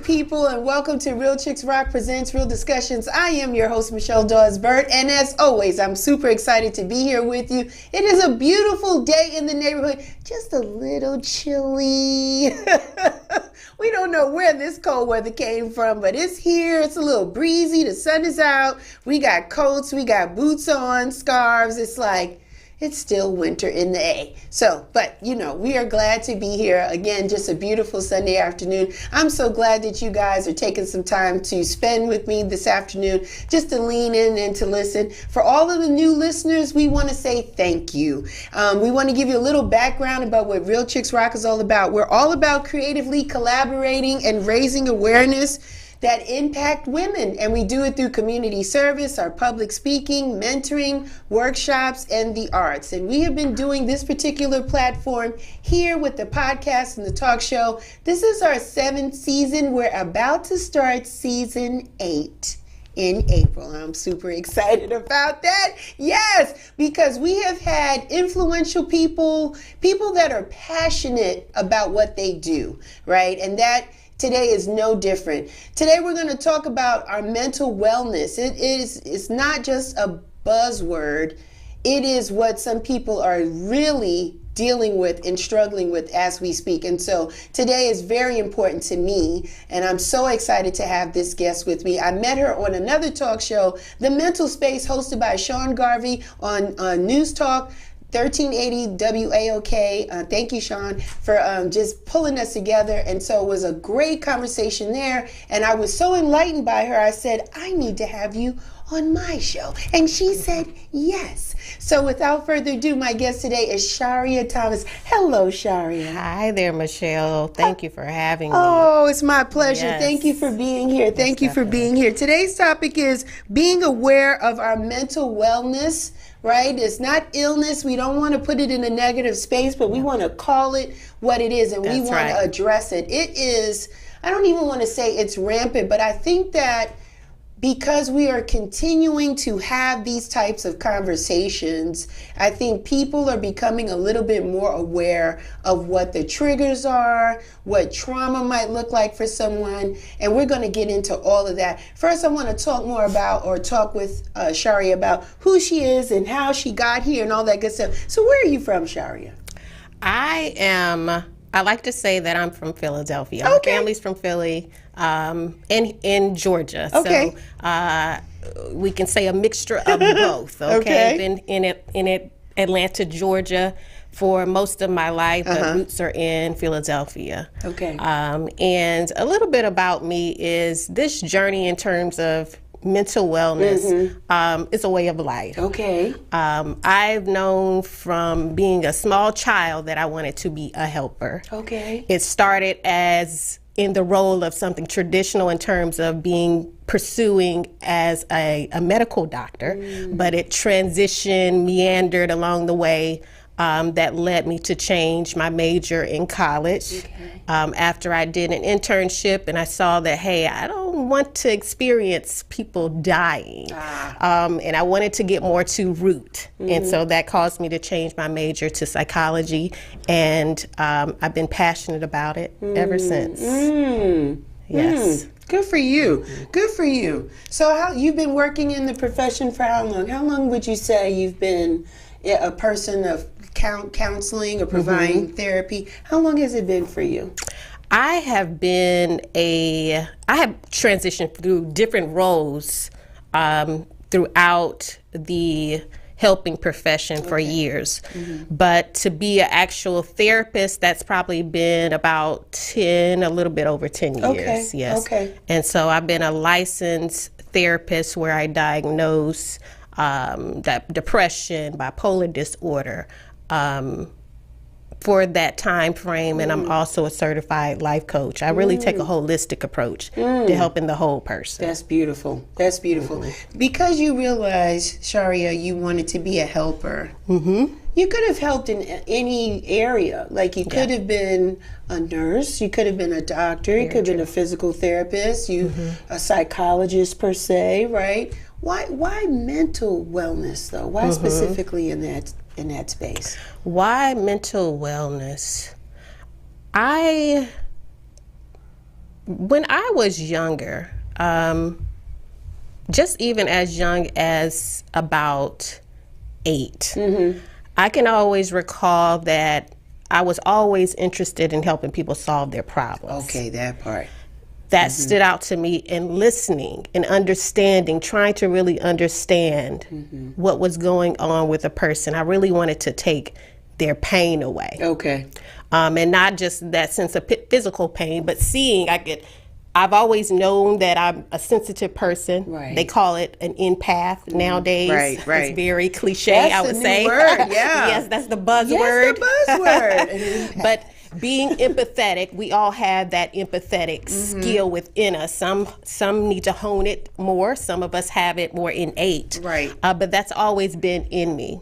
good people, and welcome to Real Chicks Rock Presents Real Discussions. I am your host, Michelle Dawes-Burt, and as always, I'm super excited to be here with you. It is a beautiful day in the neighborhood, just a little chilly. We don't know where this cold weather came from, but it's here. It's a little breezy. The sun is out. We got coats. We got boots on, scarves. It's still winter in the A. But we are glad to be here. Again, just a beautiful Sunday afternoon. I'm so glad that you guys are taking some time to spend with me this afternoon, just to lean in and to listen. For all of the new listeners, we want to say thank you. We want to give you a little background about what Real Chicks Rock is all about. We're all about creatively collaborating and raising awareness that impact women, and we do it through community service, our public speaking, mentoring, workshops, and the arts. And we have been doing this particular platform here with the podcast and the talk show. This is our 7th season. We're about to start season 8 in April. I'm super excited about that. Yes, because we have had influential people that are passionate about what they do, right? And that today is no different. Today we're going to talk about our mental wellness. It's not just a buzzword. It is what some people are really dealing with and struggling with as we speak. And so today is very important to me, and I'm so excited to have this guest with me. I met her on another talk show, The Mental Space, hosted by Sean Garvey on News Talk 1380 WAOK. Thank you, Sean, for just pulling us together. And so it was a great conversation there. And I was so enlightened by her. I said, I need to have you on my show. And she said, yes. So without further ado, my guest today is Sharia Thomas. Hello, Sharia. Hi there, Michelle. Thank you for having me. Oh, it's my pleasure. Yes. Thank you for being here. Thank you for being here. Today's topic is being aware of our mental wellness. Right? It's not illness. We don't want to put it in a negative space, but we want to call it what it is, and we want to address it. It is, I don't even want to say it's rampant, but I think that because we are continuing to have these types of conversations, I think people are becoming a little bit more aware of what the triggers are, what trauma might look like for someone, and we're going to get into all of that. First, I want to talk with Sharia about who she is and how she got here and all that good stuff. So where are you from, Sharia? I like to say that I'm from Philadelphia. Okay. My family's from Philly, in Georgia. Okay. So we can say a mixture of both. Okay. Been in Atlanta, Georgia for most of my life, but roots are in Philadelphia. Okay. And a little bit about me is this journey in terms of mental wellness is a way of life. Okay. I've known from being a small child that I wanted to be a helper. Okay. It started as in the role of something traditional in terms of pursuing as a medical doctor, but it transitioned, meandered along the way. That led me to change my major in college. Okay. After I did an internship and I saw that, hey, I don't want to experience people dying. And I wanted to get more to root. And so that caused me to change my major to psychology. And I've been passionate about it ever since. Yes. Good for you. Good for you. So how you've been working in the profession for how long? How long would you say you've been a person of counseling or providing therapy? How long has it been for you? I have transitioned through different roles throughout the helping profession for years. But to be an actual therapist, that's probably been about a little bit over 10 years. Okay. Yes. Okay. And so I've been a licensed therapist where I diagnose that depression, bipolar disorder, for that time frame, and I'm also a certified life coach. I really take a holistic approach to helping the whole person. That's beautiful. That's beautiful. Because you realized, Sharia, you wanted to be a helper. You could have helped in any area. Like you could have been a nurse, you could have been a doctor, you could have been a physical therapist, a psychologist per se, right? Why mental wellness though? Why specifically in that space? Why mental wellness? I When I was younger, just even as young as about 8, I can always recall that I was always interested in helping people solve their problems. Okay, that part. That stood out to me in listening and understanding, trying to really understand what was going on with a person. I really wanted to take their pain away. Okay. And not just that sense of physical pain, but seeing I've always known that I'm a sensitive person. Right. They call it an empath nowadays. Right. It's very cliche, That's I would the new say. word, yeah. Yes, that's the buzzword. Yes, the buzzword. An empath. But being empathetic, we all have that empathetic skill within us. Some need to hone it more. Some of us have it more innate. Right. But that's always been in me,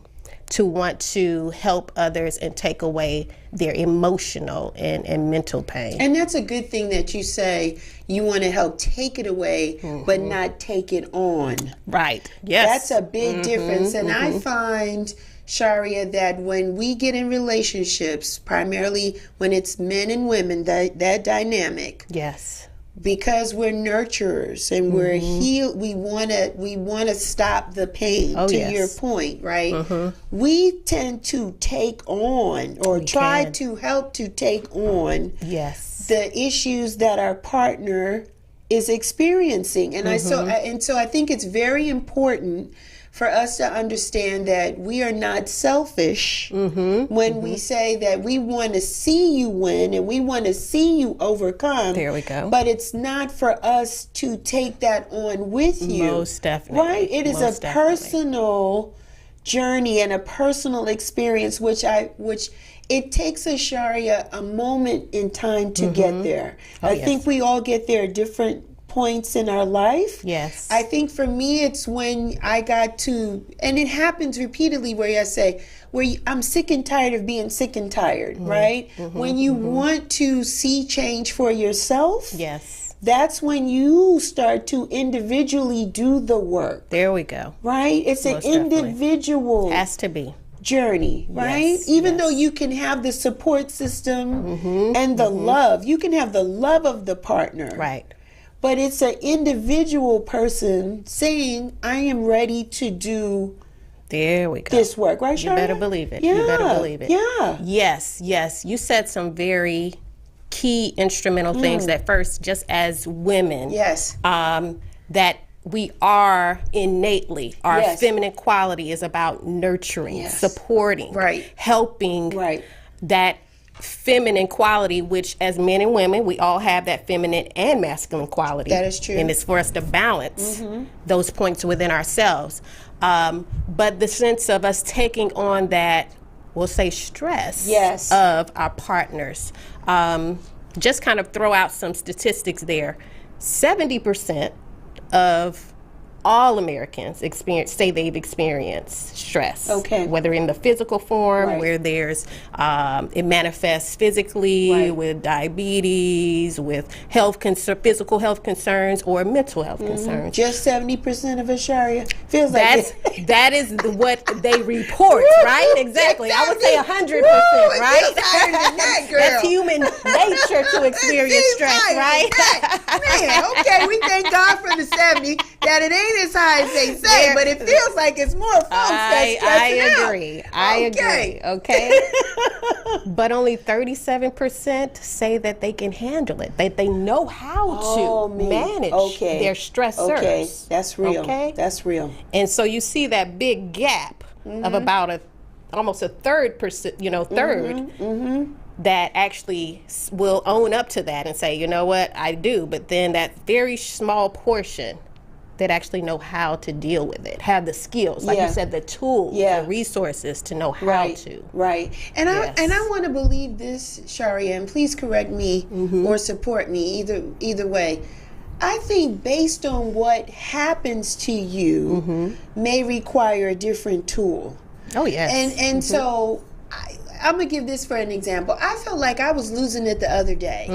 to want to help others and take away their emotional and mental pain. And that's a good thing that you say you want to help take it away, but not take it on. Right. Yes. That's a big difference. And I find, Sharia, that when we get in relationships, primarily when it's men and women, that dynamic, Yes. because we're nurturers and we're healed, we want to stop the pain. To yes. your point, right? We tend to take on or try can. to help to take on Yes. the issues that our partner is experiencing. And so I think it's very important for us to understand that we are not selfish when we say that we want to see you win and we want to see you overcome. There we go. But it's not for us to take that on with you. Most definitely. Right? It is Most a definitely. personal journey and a personal experience, which it takes a Sharia a moment in time to get there. I think we all get there at different points in our life. Yes. I think for me, it's when I got to, and it happens repeatedly where I say, I'm sick and tired of being sick and tired, right? When you want to see change for yourself, Yes. that's when you start to individually do the work, There we go. right? It's an Most definitely. individual Has to be. journey, right? Yes, Even yes. though you can have the support system and the love, you can have the love of the partner, Right. but it's an individual person saying, I am ready to do There we go. this work, right, You Sharia? better believe it. Yeah. You better believe it. Yeah. Yes, yes. You said some very key instrumental things that first, just as women, Yes. that we are innately, our Yes. feminine quality is about nurturing, Yes. supporting, Right. helping, Right. that feminine quality, which as men and women, we all have that feminine and masculine quality. That is true. And it's for us to balance those points within ourselves. But the sense of us taking on that, we'll say, stress Yes. of our partners. Just kind of throw out some statistics there. 70% of all Americans say they've experienced stress. Okay. Whether in the physical form, Right. where there's it manifests physically Right. with diabetes, with physical health concerns, or mental health concerns. Just 70% of us, Sharia. Feels like That is what they report, right? Exactly. I would say 100%, right? It feels higher than that, girl. That's human nature to experience Seems stress, higher right? than that. Man, okay, we thank God for the 70, that it ain't as high as they say, but it feels like it's more folks that's stressing out. I Okay. agree. Okay. But only 37% say that they can handle it. They know how to manage their stressors. Okay, that's real. Okay? That's real. And so you see that big gap of about almost a third, that actually will own up to that and say, you know what, I do. But then that very small portion that actually know how to deal with it, have the skills, like you said, the tools, the resources to know how to. Right. And I want to believe this, Sharia, and please correct me or support me, either way. I think based on what happens to you may require a different tool. Oh, yes. And so I'm gonna give this for an example. I felt like I was losing it the other day,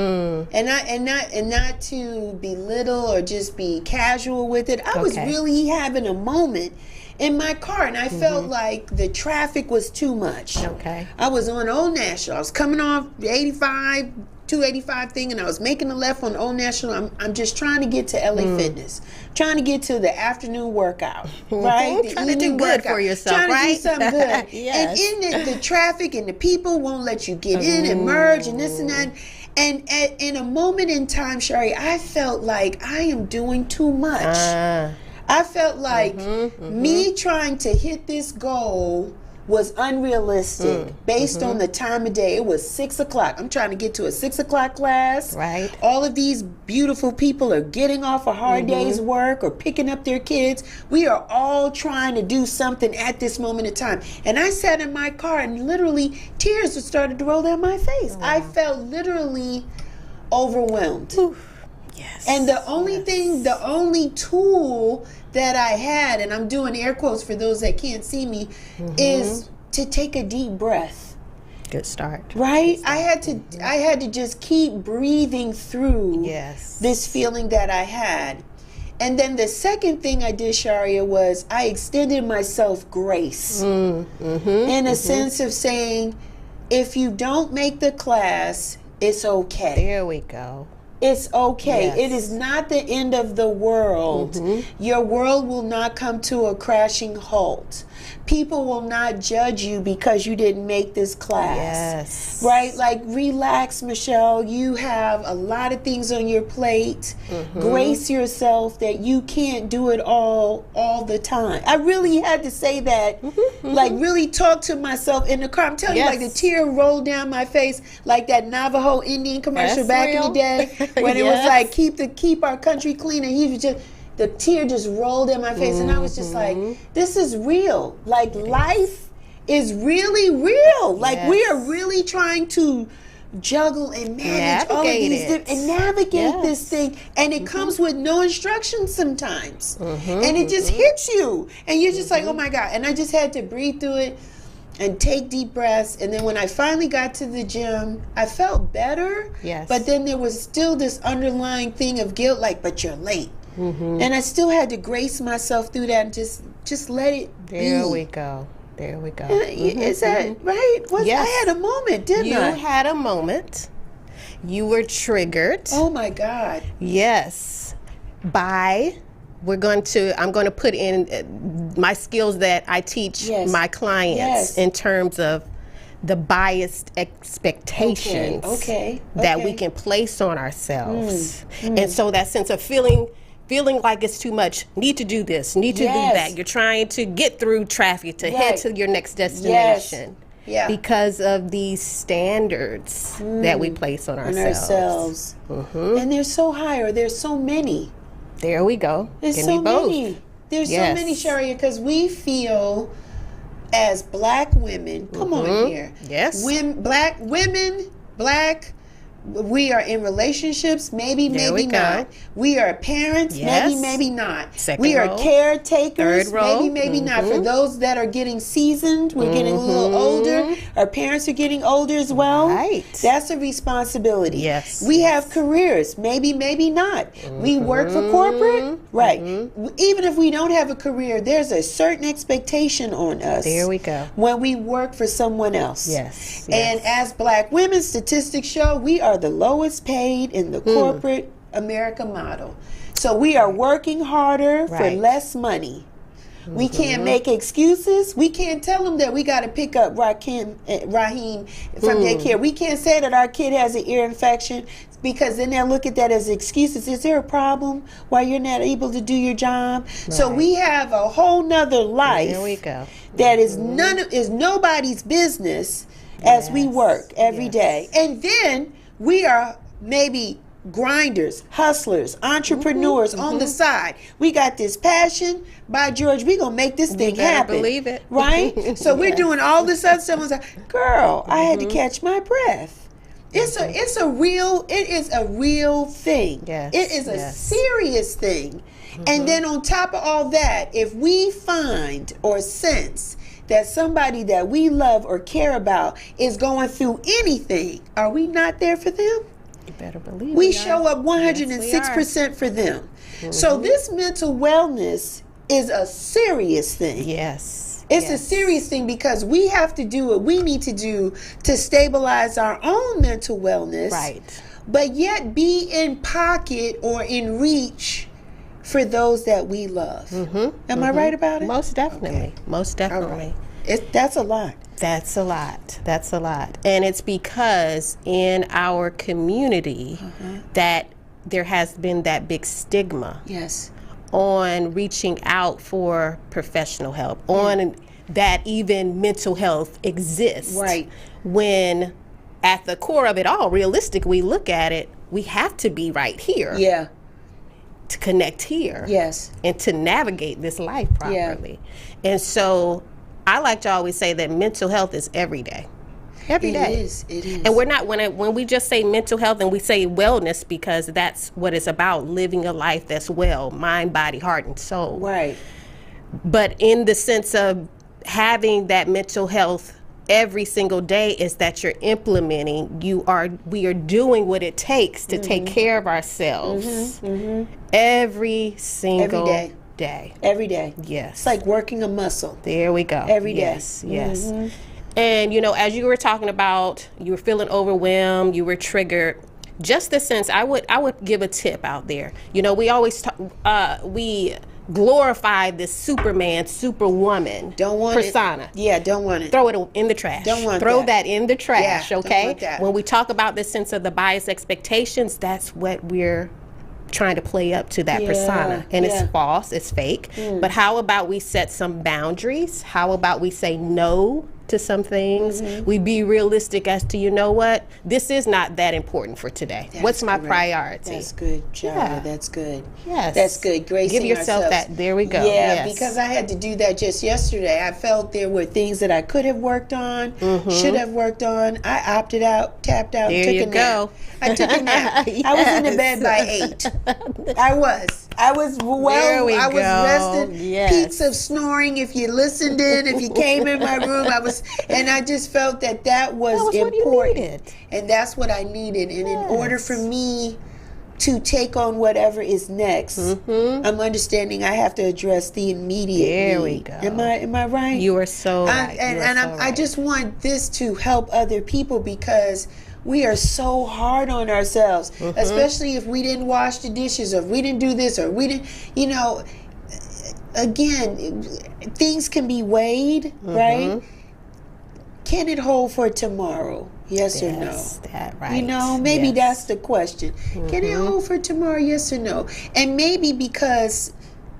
and not to belittle or just be casual with it. I was really having a moment in my car, and I felt like the traffic was too much. Okay. I was on Old National. I was coming off 85, 285 thing and I was making a left on Old National. I'm just trying to get to LA Fitness, trying to get to the afternoon workout, right? The Trying to do evening good workout. for yourself, trying right? to do something good. Yes. And in the traffic and the people won't let you get in and merge and this and that. And in a moment in time, Shari, I felt like I am doing too much. I felt like me trying to hit this goal was unrealistic based on the time of day. It was 6 o'clock. I'm trying to get to a 6 o'clock class. Right. All of these beautiful people are getting off a hard day's work or picking up their kids. We are all trying to do something at this moment in time. And I sat in my car and literally tears started to roll down my face. I felt literally overwhelmed. Yes. And the only thing, the only tool that I had, and I'm doing air quotes for those that can't see me, is to take a deep breath. Good start. Right? I had to just keep breathing through this feeling that I had. And then the second thing I did, Sharia, was I extended myself grace. In a sense of saying, if you don't make the class, it's okay. There we go. It's okay. Yes. It is not the end of the world. Your world will not come to a crashing halt. People will not judge you because you didn't make this class. Yes. Right? Like, relax, Michelle. You have a lot of things on your plate. Grace yourself that you can't do it all the time. I really had to say that, like, really talk to myself in the car. I'm telling you, like, the tear rolled down my face, like that Navajo Indian commercial back in the day when it was like, keep our country clean, and he was just, the tear just rolled in my face, and I was just like, this is real. Like, life is really real. Like, we are really trying to juggle and manage all of these and navigate this thing, and it comes with no instructions sometimes, and it just hits you, and you're just like, oh my God. And I just had to breathe through it and take deep breaths. And then when I finally got to the gym, I felt better. But then there was still this underlying thing of guilt, like, but you're late. And I still had to grace myself through that and just let it be. There we go. There we go. Is that right? Yes. I had a moment, didn't I? You had a moment. You were triggered. Oh my God. Yes. I'm going to put in my skills that I teach my clients in terms of the biased expectations that we can place on ourselves. And so that sense of feeling like it's too much, need to do this, need to do that. You're trying to get through traffic to head to your next destination. Because of these standards that we place on ourselves. And they're so high, or there's so many. There we go. There's so many. There's so many, Sharia, because we feel as black women, come on here. Black women, we are in relationships, maybe not. We are parents, maybe not. We are caretakers, maybe not. For those that are getting seasoned, we're getting a little older. Our parents are getting older as well. That's a responsibility. We have careers, maybe not. We work for corporate, Even if we don't have a career, there's a certain expectation on us. There we go. When we work for someone else. And as black women, statistics show we are the lowest paid in the corporate America model. So we are working harder for less money. We can't make excuses. We can't tell them that we got to pick up Raheem from daycare. We can't say that our kid has an ear infection, because then they'll look at that as excuses. Is there a problem why you're not able to do your job? So we have a whole nother life that is nobody's business as we work every day. And then we are maybe grinders, hustlers, entrepreneurs on the side. We got this passion. By George, we gonna make this thing happen. Believe it. Right? So we're doing all this other stuff. I was like, girl, I had to catch my breath. It is a real thing. It is a serious thing. And then on top of all that, if we find or sense that somebody that we love or care about is going through anything, are we not there for them? You better believe we show up 106% for them. So this mental wellness is a serious thing. It's a serious thing because we have to do what we need to do to stabilize our own mental wellness. Right. But yet be in pocket or in reach for those that we love. Am I right about it? Most definitely. Okay. Most definitely. That's a lot. That's a lot. That's a lot. And it's because in our community that there has been that big stigma Yes. on reaching out for professional help, on that even mental health exists. Right. When at the core of it all, realistic, we look at it, we have to be right here Yeah. to connect here. Yes. And to navigate this life properly. And so I like to always say that mental health is every day. Every day. It is. It is. And we're not, when we just say mental health and we say wellness, because that's what it's about, living a life that's well, mind, body, heart, and soul. Right. But in the sense of having that mental health every single day is that you're implementing, we are doing what it takes to take care of ourselves every single day. Every day. Yes. It's like working a muscle. There we go. Every day. Yes, yes. And, you know, as you were talking about, you were feeling overwhelmed, you were triggered, just the sense, I would give a tip out there. You know, we always we glorify this Superman, Superwoman Don't want persona. it. Yeah, don't want it. Throw it in the trash. Don't want Throw that. that in the trash, Yeah, don't okay? want that. When we talk about this sense of the biased expectations, that's what we're trying to play up to, that persona. And it's false, it's fake. But how about we set some boundaries? How about we say no to some things? We be realistic as to, you know what, this is not that important for today. What's my priority? That's good, Shara. Yeah. That's good. Yes. That's good. Gracing Give yourself ourselves. that. There we go. Yeah, Yes. because I had to do that just yesterday. I felt there were things that I could have worked on, should have worked on. I opted out, tapped out, There took you a nap. go. I took a nap. I was in the bed by 8. I was well. There we I was go. rested. Yes. Peaks of snoring. If you listened in, if you came in my room, and I just felt that was what you important, needed. and that's what I needed. And in order for me to take on whatever is next, I'm understanding I have to address the immediate There we need. go. Am I right? You are so right. I just want this to help other people because we are so hard on ourselves, especially if we didn't wash the dishes or if we didn't do this or we didn't, you know, again, things can be weighed, right? Can it hold for tomorrow? Yes or no? That right. You know, maybe Yes. that's the question. Can it hold for tomorrow? Yes or no? And maybe because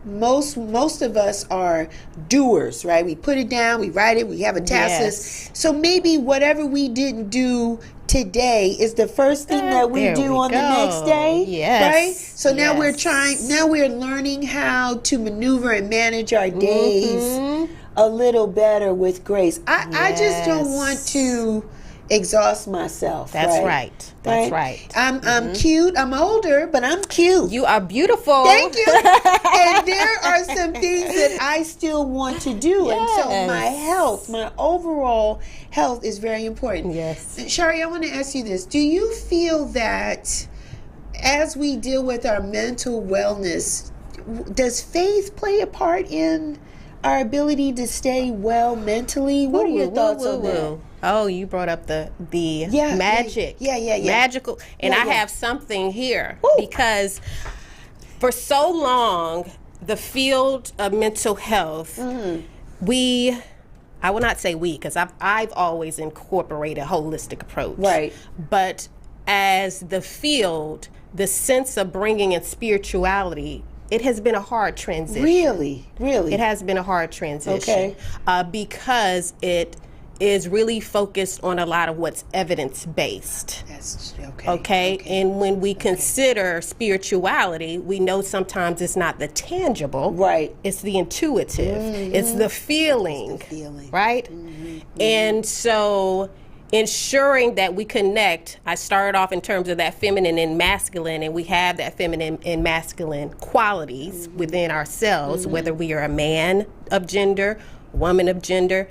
most of us are doers, right? We put it down, we write it, we have a task list. So maybe whatever we didn't do today is the first thing that we There do we on the go. next day. Yes. Right? So now Yes. we're learning how to maneuver and manage our days a little better with grace. I just don't want to exhaust myself. That's right. That's right. I'm cute. I'm older, but I'm cute. You are beautiful. Thank you. And there are some things that I still want to do. And so my health, my overall health is very important. Yes. Shari, I want to ask you this. Do you feel that as we deal with our mental wellness, does faith play a part in our ability to stay well mentally? What are your thoughts on that? Oh, you brought up the magic. Yeah. Magical. And I have something here because for so long, the field of mental health, I will not say we, because I've always incorporated a holistic approach. Right. But as the field, the sense of bringing in spirituality, it has been a hard transition. Really? It has been a hard transition. Because it is really focused on a lot of what's evidence-based. That's Okay? And when we consider spirituality, we know sometimes it's not the tangible. Right. It's the intuitive. It's the feeling. Right? And so ensuring that we connect, I started off in terms of that feminine and masculine, and we have that feminine and masculine qualities within ourselves, whether we are a man of gender, woman of gender.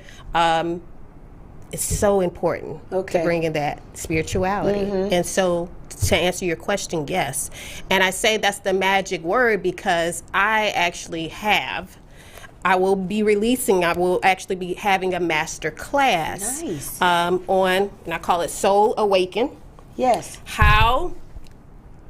It's so important to bring in that spirituality. And so to answer your question, yes. And I say that's the magic word because I actually have I will actually be having a master class Nice. on, and I call it Soul Awaken, Yes. how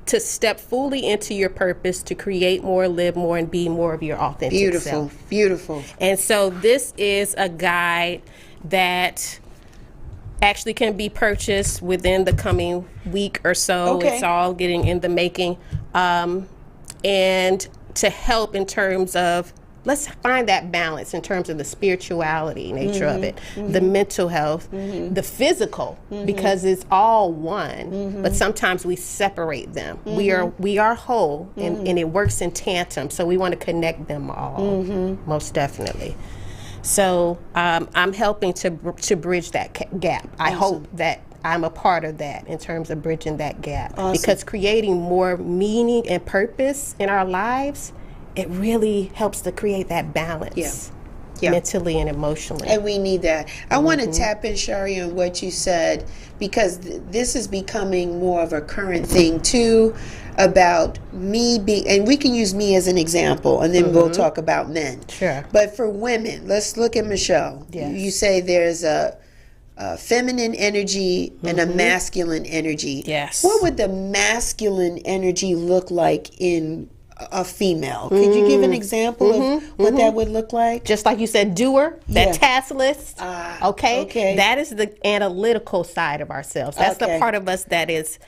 to step fully into your purpose to create more, live more, and be more of your authentic Beautiful. self. Beautiful. And so this is a guide that actually can be purchased within the coming week or so. Okay. It's all getting in the making. And to help in terms of, let's find that balance in terms of the spirituality nature of it, the mental health, the physical, because it's all one, but sometimes we separate them. We are whole, and it works in tandem, so we want to connect them all, most definitely. So I'm helping to bridge that gap. I hope that I'm a part of that in terms of bridging that gap. Because creating more meaning and purpose in our lives, it really helps to create that balance mentally and emotionally. And we need that. I want to tap in, Shari, on what you said, because this is becoming more of a current thing too, about me being, and we can use me as an example, and then we'll talk about men. Sure. But for women, let's look at Michelle. Yes. You say there's a feminine energy and a masculine energy. Yes. What would the masculine energy look like in a female? Could you give an example of what that would look like? Just like you said, doer, that task list, okay? Okay. That is the analytical side of ourselves. That's the Okay. part of us that is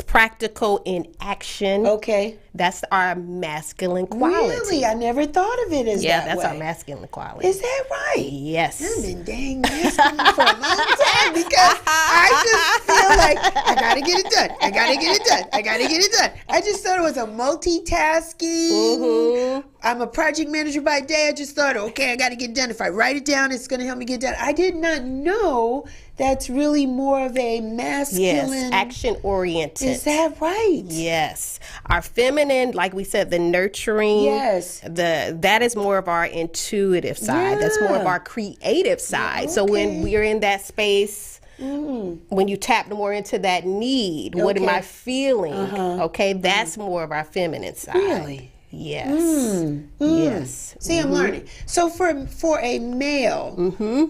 practical in action. Okay. That's our masculine quality. Really? I never thought of it as Yeah, that that's way. our masculine quality. Is that right? Yes. I've been dang masculine for a long time because I just feel like I gotta get it done. I gotta get it done. I gotta get it done. I just thought it was a multitasking. I'm a project manager by day. I just thought, okay, I gotta get it done. If I write it down, it's gonna help me get it done. I did not know that's really more of a masculine. Yes, action oriented. Is that right? Yes. Our feminine, like we said, the nurturing. Yes. That is more of our intuitive side. That's more of Yeah. our creative side. So when we're in that space, when you tap more into that need, what am I feeling? Okay, that's more of our feminine side. Really? Yes. Yes. See, I'm learning. So for a male,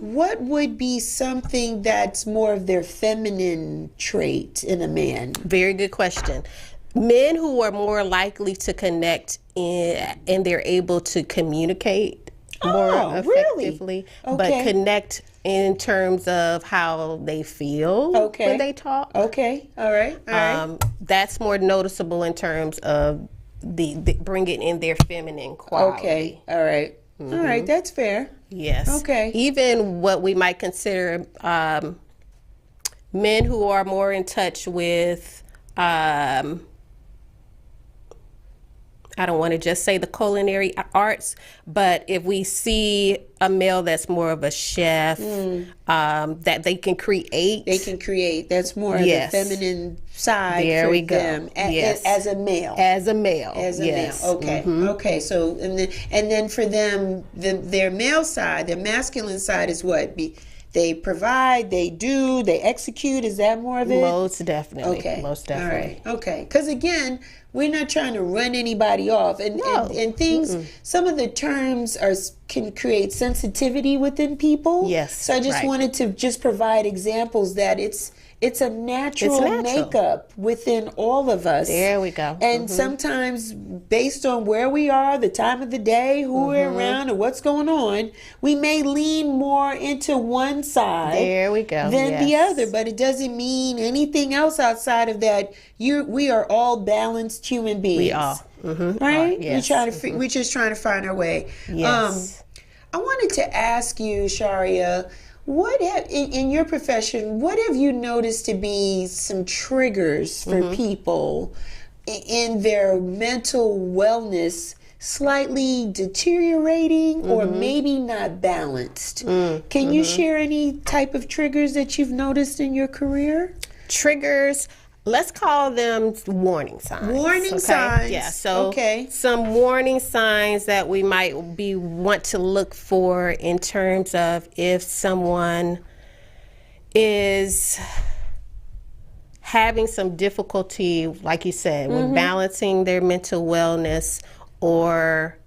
what would be something that's more of their feminine trait in a man? Very good question. Men who are more likely to connect and they're able to communicate more effectively, but connect in terms of how they feel when they talk. Okay. All right. All right. That's more noticeable in terms of the bringing in their feminine quality. Okay. All right. All right. That's fair. Yes. Okay. Even what we might consider men who are more in touch with, I don't want to just say the culinary arts, but if we see a male that's more of a chef, that they can create. They can create. That's more of the feminine side There for we go. them Yes. as a male. As a male. As a yes. male. Okay. Okay. So and then for them, their male side, their masculine side is what? They provide, they do, they execute. Is that more of it? Most definitely. Okay. Most definitely. All right. Okay. Because again, we're not trying to run anybody off, and things. Some of the terms can create sensitivity within people. Yes. So I just wanted to just provide examples that it's a natural makeup within all of us. There we go. And sometimes, based on where we are, the time of the day, who we're around, and what's going on, we may lean more into one side. There we go. Than the other. But it doesn't mean anything else outside of that. We are all balanced human beings. We are. Right? Yes. We're just trying to find our way. Yes. I wanted to ask you, Sharia, what in your profession, what have you noticed to be some triggers for people in their mental wellness slightly deteriorating or maybe not balanced? Can you share any type of triggers that you've noticed in your career? Triggers, let's call them warning signs. Warning signs. Yeah. So Okay. some warning signs that we might want to look for in terms of if someone is having some difficulty, like you said, with balancing their mental wellness, or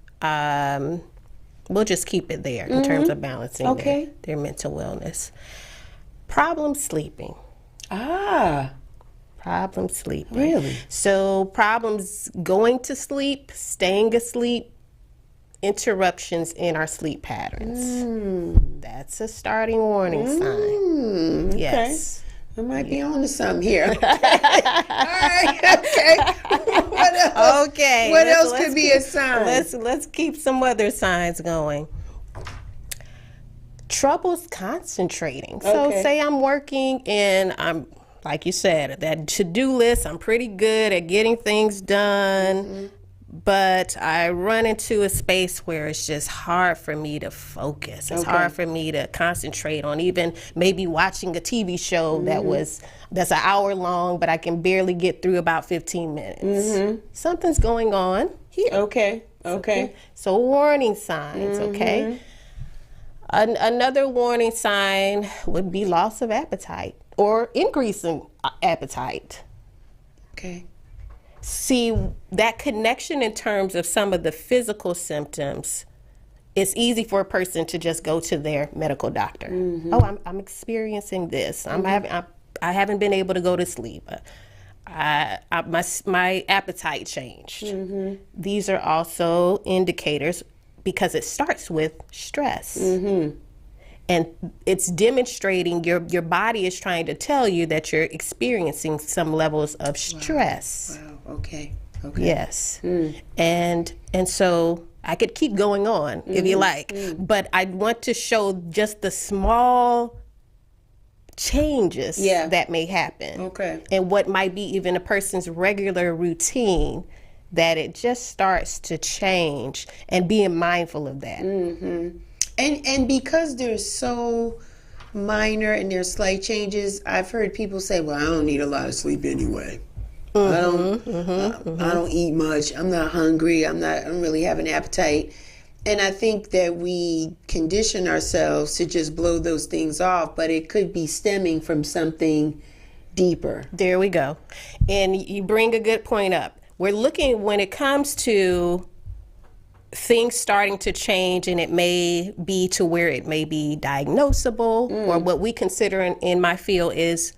we'll just keep it there in terms of balancing Okay. their mental wellness. Problem sleeping. Problem sleeping. Really? So problems going to sleep, staying asleep, interruptions in our sleep patterns. That's a starting warning sign. Yes. I might be on to something here. Okay. All right. Okay. What else? Okay. What else let's could be keep- a sign? Let's keep some other signs going. Troubles concentrating. So Okay. say I'm working and I'm, like you said, that to-do list, I'm pretty good at getting things done, but I run into a space where it's just hard for me to focus. It's hard for me to concentrate on even maybe watching a TV show that's an hour long, but I can barely get through about 15 minutes. Something's going on here. Okay. Okay. So warning signs, okay? Another warning sign would be loss of appetite or increasing appetite. Okay. See, that connection in terms of some of the physical symptoms, it's easy for a person to just go to their medical doctor. Oh, I'm experiencing this. I haven't been able to go to sleep. My appetite changed. These are also indicators because it starts with stress. And it's demonstrating your body is trying to tell you that you're experiencing some levels of stress. Wow. Okay. Okay. Yes. And so I could keep going on if you like, but I want to show just the small changes that may happen. Okay. And what might be even a person's regular routine, that it just starts to change, and being mindful of that. And because they're so minor and they're slight changes, I've heard people say, "Well, I don't need a lot of sleep anyway. I don't eat much. I'm not hungry. I don't really have an appetite." And I think that we condition ourselves to just blow those things off, but it could be stemming from something deeper. There we go. And you bring a good point up. We're looking, when it comes to things starting to change, and it may be to where it may be diagnosable, or what we consider in my field is,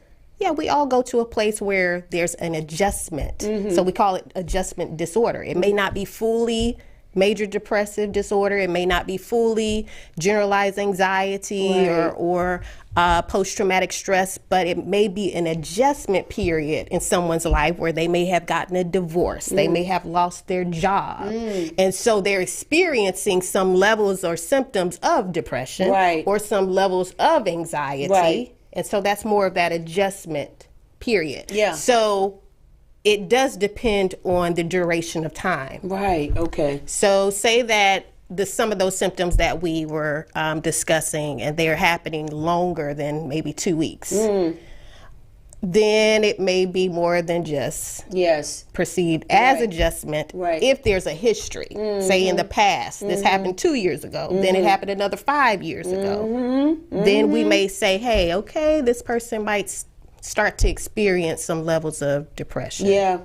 we all go to a place where there's an adjustment. So we call it adjustment disorder. It may not be fully major depressive disorder. It may not be fully generalized anxiety or post-traumatic stress, but it may be an adjustment period in someone's life where they may have gotten a divorce. They may have lost their job. And so they're experiencing some levels or symptoms of depression or some levels of anxiety. And so that's more of that adjustment period. So it does depend on the duration of time. Okay. So say that some of those symptoms that we were discussing, and they're happening longer than maybe 2 weeks. Then it may be more than just perceived as adjustment. If there's a history, say in the past, this happened 2 years ago, then it happened another 5 years ago. Then we may say, hey, okay, this person might start to experience some levels of depression. Yeah,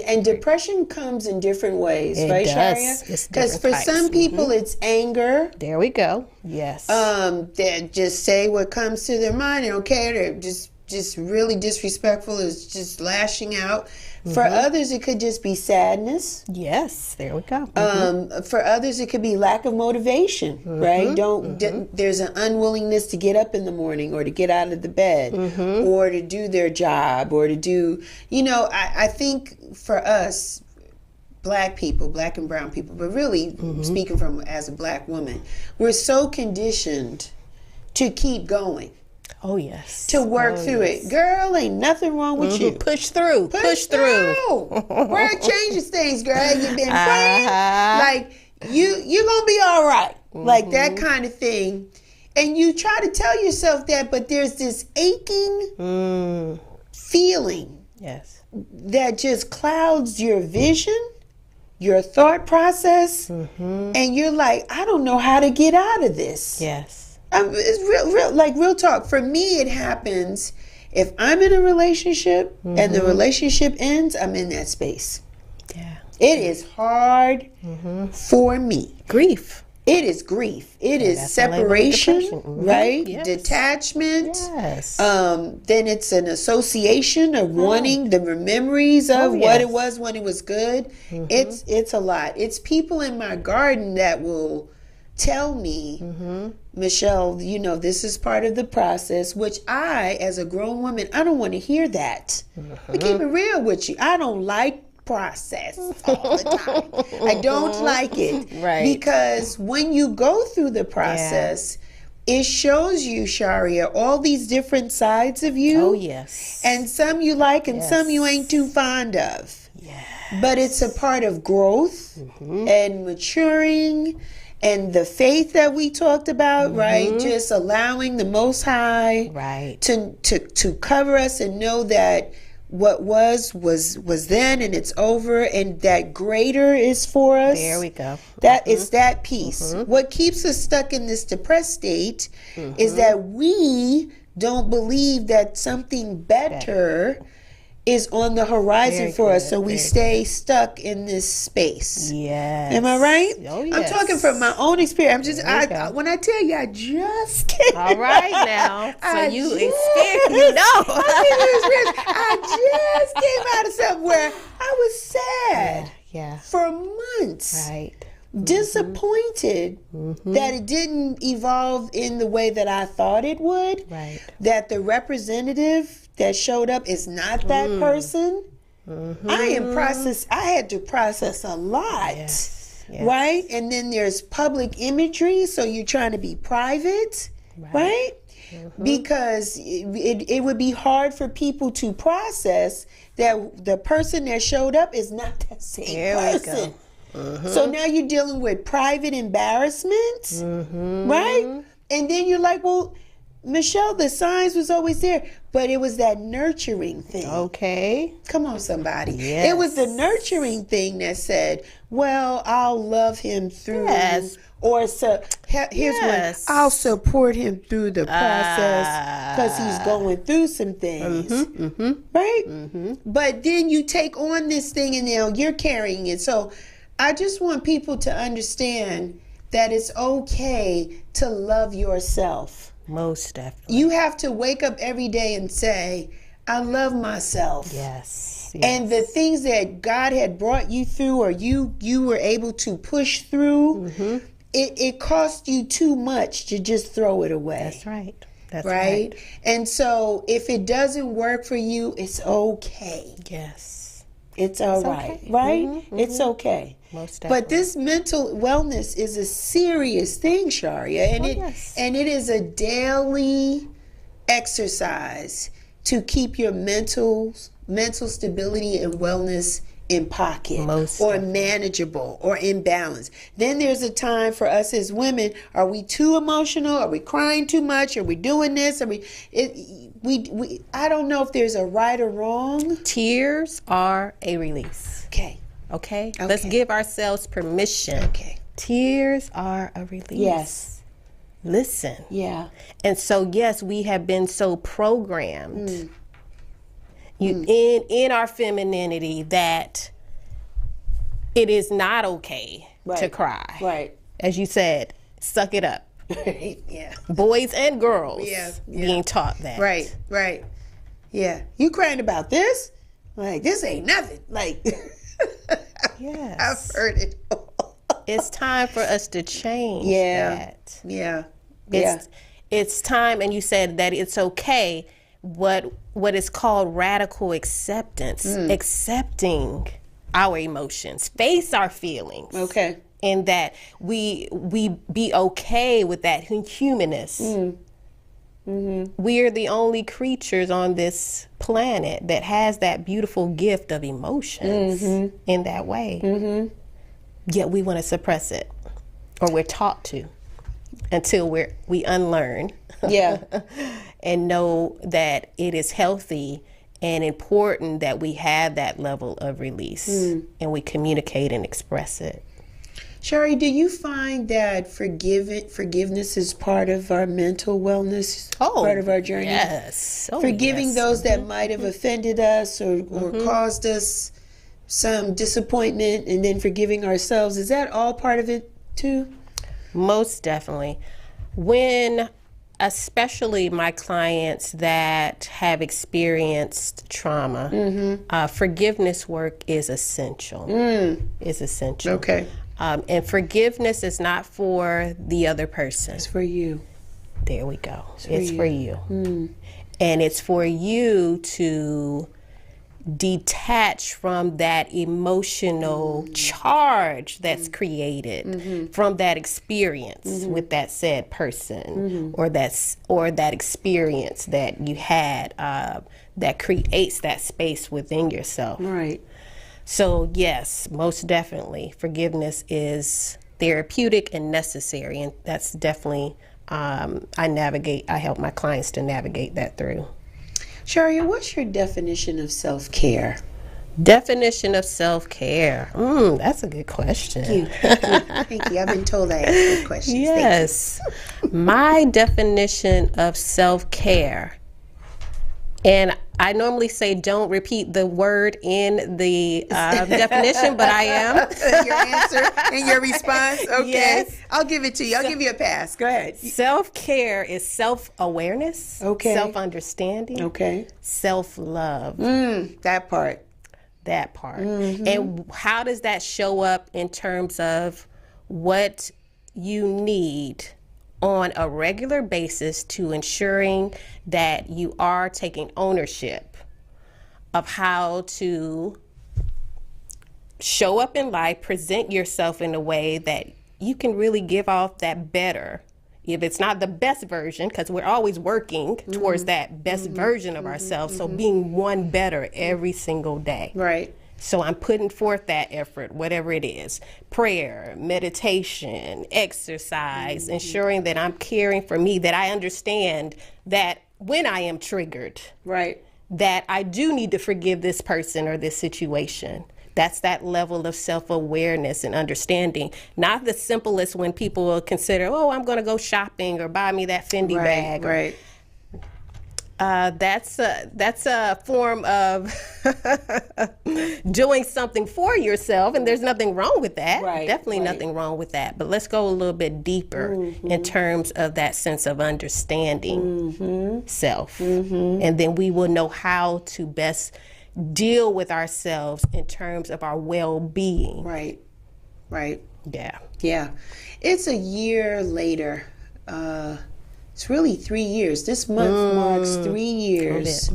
and depression comes in different ways, It right, does. Sharia? It's Because different for types. some people it's anger. There we go. Yes. They just say what comes to their mind. They don't care. They're just really disrespectful. It's just lashing out. For others, it could just be sadness. Yes, there we go. For others, it could be lack of motivation, right? There's an unwillingness to get up in the morning or to get out of the bed or to do their job or to do, I think for us, Black people, Black and brown people, but really speaking from as a Black woman, we're so conditioned to keep going. Oh, yes. To work through it. Girl, ain't nothing wrong with you. Push through. Push through. Prayer changes things, girl. You've been praying. Like, you're going to be all right. Like that kind of thing. And you try to tell yourself that, but there's this aching feeling that just clouds your vision, your thought process. And you're like, I don't know how to get out of this. Yes. It's real talk. For me, it happens if I'm in a relationship and the relationship ends, I'm in that space. Yeah. It is hard for me. Grief. It is grief. It is that's the label of separation, depression. right? Yes. Detachment. Yes. Then it's an association of wanting the memories of what yes. it was when it was good. It's a lot. It's people in my garden that will tell me, Michelle, you know, this is part of the process, which I, as a grown woman, I don't want to hear that. I keep it real with you. I don't like process all the time. I don't like it. Right. Because when you go through the process, it shows you, Sharia, all these different sides of you. Oh, yes. And some you like and some you ain't too fond of. Yeah. But it's a part of growth and maturing and the faith that we talked about, right? Just allowing the Most High Right. to cover us and know that what was then and it's over, and that greater is for us. There we go. That it's that peace. What keeps us stuck in this depressed state is that we don't believe that something better is on the horizon Very for us, good, so we very stay stuck in this space. Yes. Am I right? Oh, I'm yes. talking from my own experience. When I tell you, I just came. All right now. So I you just- experience, you know. I just came out of somewhere. I was sad Yeah. for months. Right. Disappointed that it didn't evolve in the way that I thought it would. Right. That the representative that showed up is not that person. I had to process a lot. Yes. Right? And then there's public imagery, so you're trying to be private, right? Because it would be hard for people to process that the person that showed up is not that same There we person. go. So now you're dealing with private embarrassment, right? And then you're like, well, Michelle, the signs was always there, but it was that nurturing thing. Okay. Come on, somebody. Yes. It was the nurturing thing that said, well, I'll love him through. Yes. Or here's Yes. one. I'll support him through the process because he's going through some things. Right? But then you take on this thing and now you're carrying it. So I just want people to understand that it's okay to love yourself. Most definitely. You have to wake up every day and say, I love myself. Yes. And the things that God had brought you through or you were able to push through, it cost you too much to just throw it away. That's right. That's right? And so if it doesn't work for you, it's okay. Yes. It's all right. okay. Right? It's okay. Most definitely. But this mental wellness is a serious thing, Sharia, and it is a daily exercise to keep your mental stability and wellness in pocket or manageable or in balance. Then there's a time for us as women. Are we too emotional? Are we crying too much? Are we doing this? I don't know if there's a right or wrong. Tears are a release. Okay? Let's give ourselves permission. Okay. Tears are a release. Yes. Listen. Yeah. And so, yes, we have been so programmed in our femininity that it is not okay to cry. Right. As you said, suck it up. Yeah. Boys and girls being taught that. Right. Yeah. You crying about this? Like, this ain't nothing. Like, Yes. I've heard it. It's time for us to change that. Yeah. It's time, and you said that it's okay. What is called radical acceptance, accepting our emotions, face our feelings. Okay. And that we be okay with that humanness. We are the only creatures on this planet that has that beautiful gift of emotions in that way. Yet we want to suppress it, or we're taught to, until we unlearn. Yeah. And know that it is healthy and important that we have that level of release and we communicate and express it. Shari, do you find that forgiveness is part of our mental wellness, part of our journey? Yes. Forgiving those that might have offended us or caused us some disappointment, and then forgiving ourselves. Is that all part of it too? Most definitely. When, especially my clients that have experienced trauma, forgiveness work is essential. Is essential. Okay. And forgiveness is not for the other person. It's for you. There we go. It's for you. And it's for you to detach from that emotional charge that's created from that experience with that said person, or that experience that you had that creates that space within yourself. Right. So yes, most definitely, forgiveness is therapeutic and necessary, and that's definitely I help my clients to navigate that through. Sharia, what's your definition of self-care? Definition of self-care. That's a good question. Thank you. I've been told I ask good questions. Yes. My definition of self-care, and I normally say don't repeat the word in the definition, but I am. Your answer and your response? Okay. Yes. I'll give it to you. I'll give you a pass. Go ahead. Self-care is self-awareness, Okay. self-understanding, Okay. self-love. That part. That part. And how does that show up in terms of what you need on a regular basis to ensuring that you are taking ownership of how to show up in life, present yourself in a way that you can really give off that better. If it's not the best version, because we're always working towards that best version of ourselves, so being one better every single day. Right. So I'm putting forth that effort, whatever it is, prayer, meditation, exercise, ensuring that I'm caring for me, that I understand that when I am triggered, Right. that I do need to forgive this person or this situation. That's that level of self-awareness and understanding. Not the simplest when people will consider, oh, I'm going to go shopping or buy me that Fendi bag. Right. That's a form of doing something for yourself, and there's nothing wrong with that. Right, Definitely right. nothing wrong with that. But let's go a little bit deeper in terms of that sense of understanding self, and then we will know how to best deal with ourselves in terms of our well-being. Right. Right. Yeah. Yeah. It's a year later. It's really 3 years. This month marks 3 years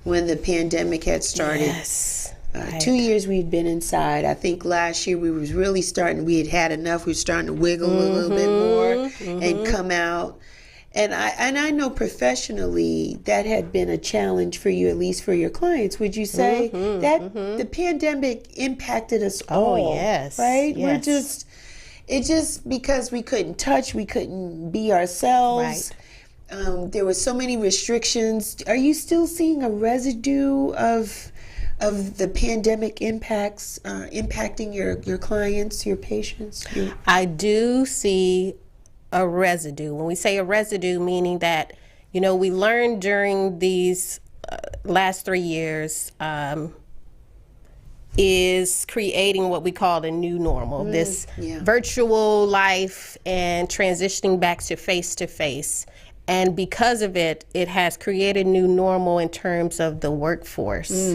when the pandemic had started. Yes. 2 years we'd been inside. I think last year we was really we had enough. We were starting to wiggle a little bit more and come out. And I know professionally that had been a challenge for you, at least for your clients. Would you say that the pandemic impacted us all? Oh, yes. Right? Yes. It's just because we couldn't touch, we couldn't be ourselves. Right. There were so many restrictions. Are you still seeing a residue of the pandemic impacts impacting your clients, your patients? I do see a residue. When we say a residue, meaning that, we learned during these last 3 years is creating what we call the new normal, this virtual life and transitioning back to face. And because of it, it has created new normal in terms of the workforce,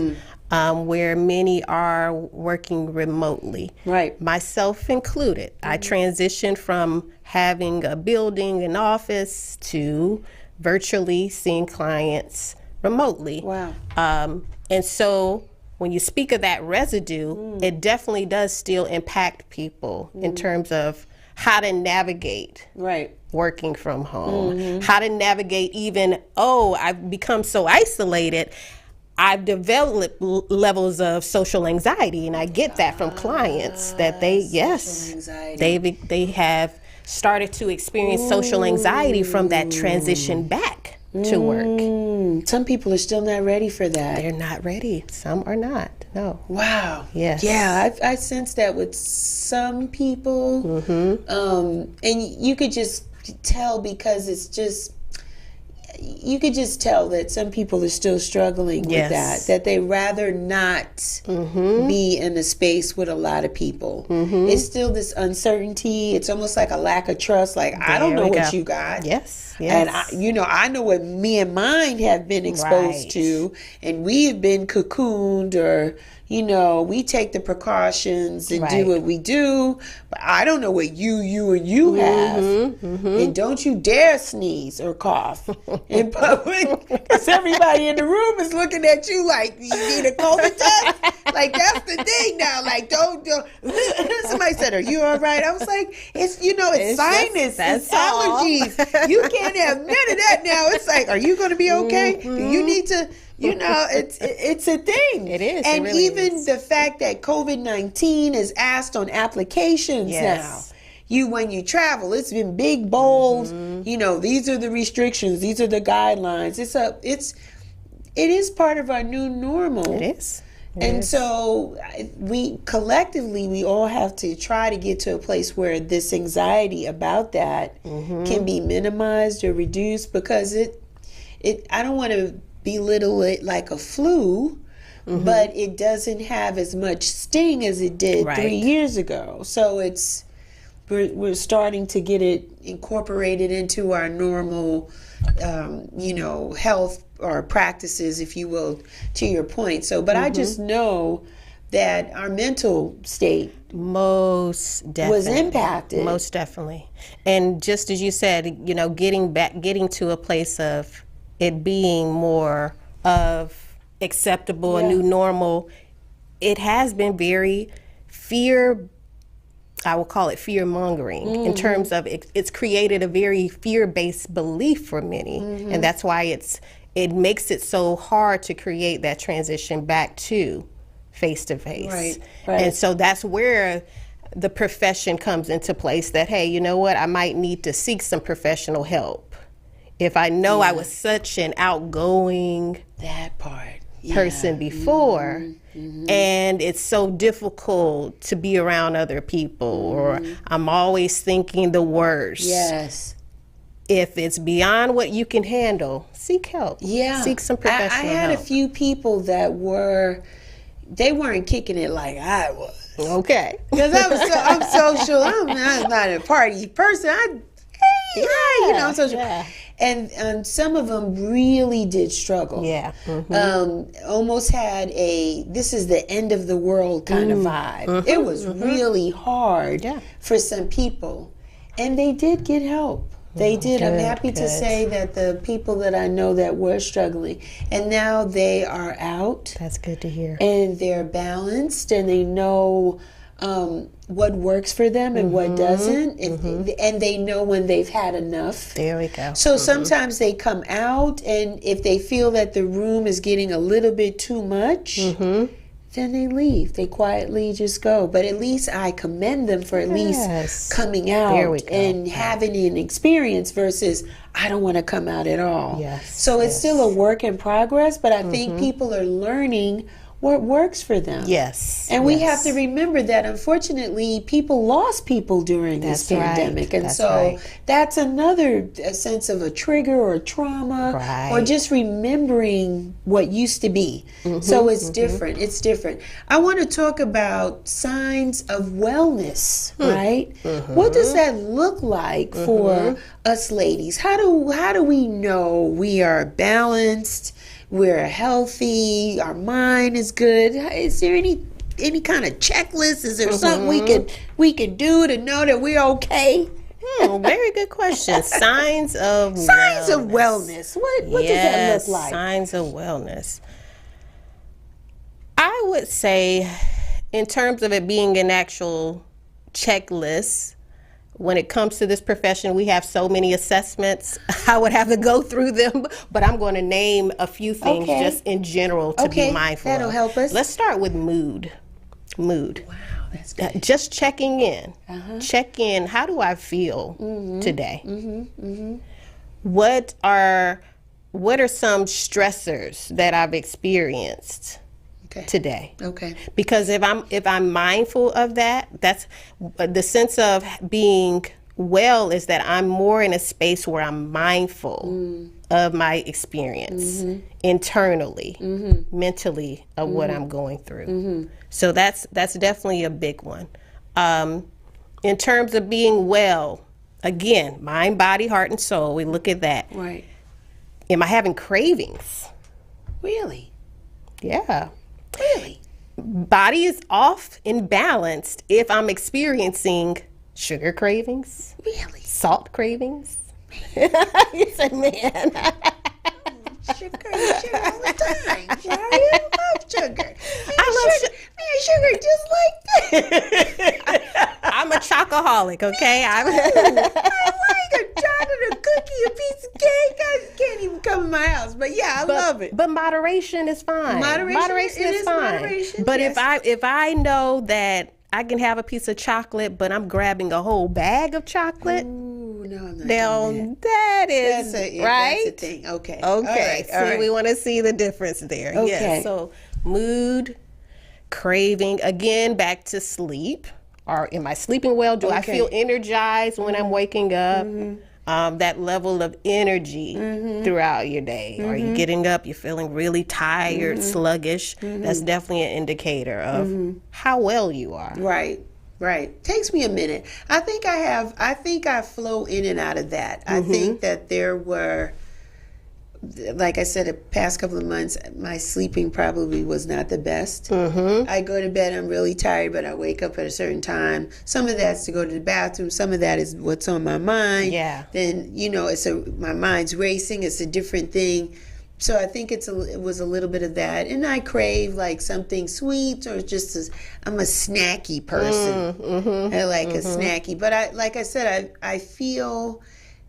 where many are working remotely. Right. Myself included. I transitioned from having a building, an office, to virtually seeing clients remotely. Wow. And so when you speak of that residue, it definitely does still impact people in terms of how to navigate Right. working from home, how to navigate even, I've become so isolated, I've developed levels of social anxiety, and I get that from clients that they have started to experience social anxiety from that transition back to work. Some people are still not ready for that. They're not ready. Some are not. No. Wow. Yes. Yeah, I sense that with some people. And you could just tell because it's just, you could just tell that some people are still struggling with that they rather not be in a space with a lot of people. It's still this uncertainty. It's almost like a lack of trust. Like, I don't know what you got. Yes. And I know what me and mine have been exposed to, and we have been cocooned, or we take the precautions and do what we do. But I don't know what you have. And don't you dare sneeze or cough in public, because everybody in the room is looking at you like, you need a COVID test? Like, that's the thing now. Like, don't. Somebody said, are you all right? I was like, it's sinus, it's allergies. You can't have none of that now. It's like, are you going to be okay? Do you need to... it's a thing. It is. And it really even is. the fact that COVID-19 is asked on applications now. When you travel, it's been big, bold. These are the restrictions. These are the guidelines. It is part of our new normal. It is. So we all have to try to get to a place where this anxiety about that can be minimized or reduced, because I don't want to belittle it like a flu, but it doesn't have as much sting as it did 3 years ago. So we're starting to get it incorporated into our normal, health or practices, if you will, to your point. So, but I just know that our mental state most definitely was impacted. Most definitely. And just as you said, getting to a place of it being more of acceptable, a new normal, it has been very I will call it fear mongering, in terms of it's created a very fear-based belief for many. And that's why it makes it so hard to create that transition back to face-to-face. Right. And so that's where the profession comes into place, that, hey, you know what, I might need to seek some professional help. If I know I was such an outgoing person before, and it's so difficult to be around other people, or I'm always thinking the worst. Yes. If it's beyond what you can handle, seek help. Yeah. Seek some professional help. I had a few people that they weren't kicking it like I was. Okay. Because I'm social. I'm not a party person. I'm social. Yeah. And some of them really did struggle. Yeah. Almost had this is the end of the world kind of vibe. It was really hard for some people. And they did get help. They did. I'm happy to say that the people that I know that were struggling, and now they are out. That's good to hear. And they're balanced, and they know what works for them and what doesn't, and they know when they've had enough. There we go. So sometimes they come out, and if they feel that the room is getting a little bit too much, then they leave. They quietly just go. But at least I commend them for at least coming out and having an experience versus I don't want to come out at all. So it's still a work in progress, but I think people are learning what works for them. And we have to remember that, unfortunately, people lost people during this pandemic. And that's another sense of a trigger or trauma or just remembering what used to be. So it's different. It's different. I want to talk about signs of wellness, right? What does that look like for us ladies? How do we know we are balanced? We're healthy, our mind is good. Is there any kind of checklist? Is there something we can do to know that we're okay? Very good question. Signs of wellness. What does that look like? Signs of wellness. I would say, in terms of it being an actual checklist, when it comes to this profession, we have so many assessments. I would have to go through them, but I'm going to name a few things just in general to be mindful of. That'll help us. Let's start with mood. Wow, that's good. Just checking in. Check in. How do I feel today? What are some stressors that I've experienced today? Because if I'm mindful of that, that's the sense of being well, is that I'm more in a space where I'm mindful of my experience internally, mentally of what I'm going through. So that's definitely a big one. In terms of being well, again, mind, body, heart, and soul, we look at that. Right. Am I having cravings? Really? Yeah. Really? Body is off and balanced if I'm experiencing sugar cravings, Really? salt cravings. You said, man. Sugar all the time. Shari, I love sugar. I love sugar. Man, sugar just like that. I'm a chocoholic, okay? I like a chocolate, a cookie, a piece of cake. I can't even come in my house, but yeah, I love it. But moderation is fine. Moderation is fine. Moderation, but yes. if I know that I can have a piece of chocolate, but I'm grabbing a whole bag of chocolate, Ooh, no, I'm not now doing that is that's a, right. That's a thing. Okay. Okay. All right. So we want to see the difference there. Okay. Yes. So mood, craving, again, back to sleep. Or am I sleeping well? Do I feel energized when I'm waking up? That level of energy throughout your day. Are you getting up? You're feeling really tired, sluggish. That's definitely an indicator of how well you are. Right. Right. Takes me a minute. I think I flow in and out of that. I think that there were, like I said, the past couple of months, my sleeping probably was not the best. I go to bed, I'm really tired, but I wake up at a certain time. Some of that's to go to the bathroom. Some of that is what's on my mind. Yeah. Then, my mind's racing. It's a different thing. So I think it was a little bit of that. And I crave like something sweet or just I'm a snacky person. I like a snacky. But I feel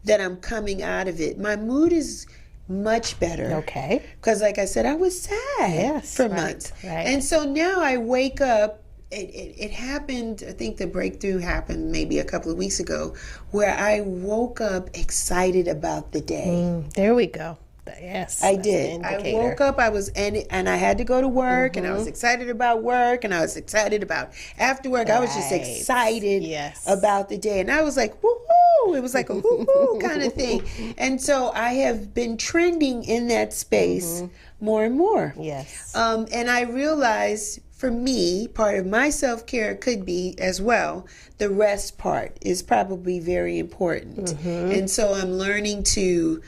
that I'm coming out of it. My mood is much better. Okay. Because like I said, I was sad for months. Right. And so now I wake up. It happened, I think the breakthrough happened maybe a couple of weeks ago, where I woke up excited about the day. There we go. Yes, I did. I woke up, and I had to go to work, and I was excited about work, and I was excited about after work. I was just excited about the day. And I was like, woohoo! It was like a woohoo kind of thing. And so I have been trending in that space more and more. Yes. And I realized for me, part of my self-care could be as well, the rest part is probably very important. And so I'm learning to,